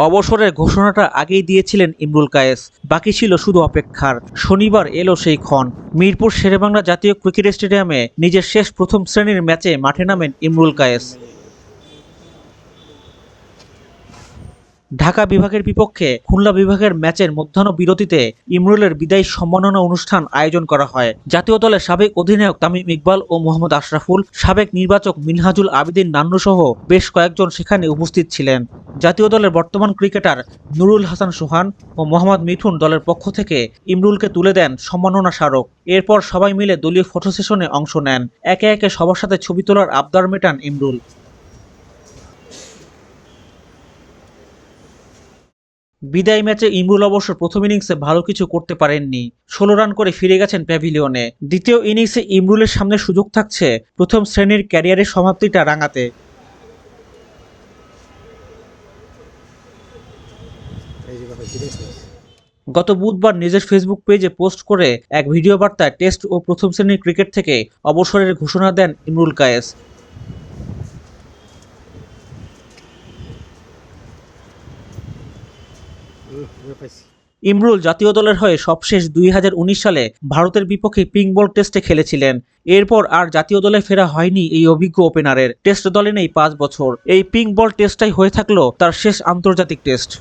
অবসরের ঘোষণাটা আগেই দিয়েছিলেন ইমরুল কায়েস, বাকি ছিল শুধু অপেক্ষার। শনিবার এলো সেই ক্ষণ। মিরপুর শেরেবাংলা জাতীয় ক্রিকেট স্টেডিয়ামে নিজের শেষ প্রথম শ্রেণীর ম্যাচে মাঠে নামেন ইমরুল কায়েস। ঢাকা বিভাগের বিপক্ষে খুলনা বিভাগের ম্যাচের মধ্যাহ্ন বিরতিতে ইমরুলের বিদায়ী সম্মাননা অনুষ্ঠান আয়োজন করা হয়। জাতীয় দলের সাবেক অধিনায়ক তামিম ইকবাল ও মোহাম্মদ আশরাফুল, সাবেক নির্বাচক মিনহাজুল আবেদীন নান্নু সহ বেশ কয়েকজন সেখানে উপস্থিত ছিলেন। জাতীয় দলের বর্তমান ক্রিকেটার নুরুল হাসান সোহান ও মোহাম্মদ মিঠুন দলের পক্ষ থেকে ইমরুলকে তুলে দেন সম্মাননা স্মারক। এরপর সবাই মিলে দলীয় ফটো সেশনে অংশ নেন। একে একে সবার সাথে ছবি তোলার আবদার মেটান ইমরুল। বিদায়ী ম্যাচে ইমরুল অবশ্য প্রথম ইনিংসে ভালো কিছু করতে পারেননি। ১৬ রান করে ফিরে গেছেন প্যাভিলিয়নে। দ্বিতীয় ইনিংসে ইমরুলের সামনে সুযোগ থাকছে প্রথম শ্রেণীর ক্যারিয়ারের সমাপ্তিটা রাঙাতে। গত বুধবার নিজের ফেসবুক পেজে পোস্ট করে এক ভিডিও বার্তায় টেস্ট ও প্রথম শ্রেণীর ক্রিকেট থেকে অবসরের ঘোষণা দেন ইমরুল কায়েস। ইমরুল জাতীয় দলের হয়ে সবশেষ ২০১৯ সালে ভারতের বিপক্ষে পিঙ্ক বল টেস্টে খেলেছিলেন। এরপর আর জাতীয় দলে ফেরা হয়নি এই অভিজ্ঞ ওপেনারের। টেস্ট দলে নেই ৫ বছর। এই পিঙ্ক বল টেস্টটাই হয়ে থাকলো তার শেষ আন্তর্জাতিক টেস্ট।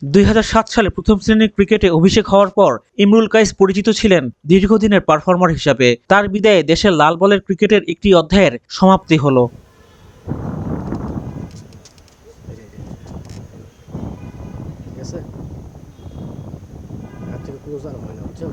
২০০৭ সালে প্রথম শ্রেণীর ক্রিকেটে অভিষেক হওয়ার পর ইমরুল কায়েস পরিচিত ছিলেন দীর্ঘদিনের পারফর্মার হিসাবে। তার বিদায়ে দেশের লাল বলের ক্রিকেটের একটি অধ্যায়ের সমাপ্তি হলো। ঠিক আছে, হাত থেকে ক্লোজ আর হয় না, বুঝছো?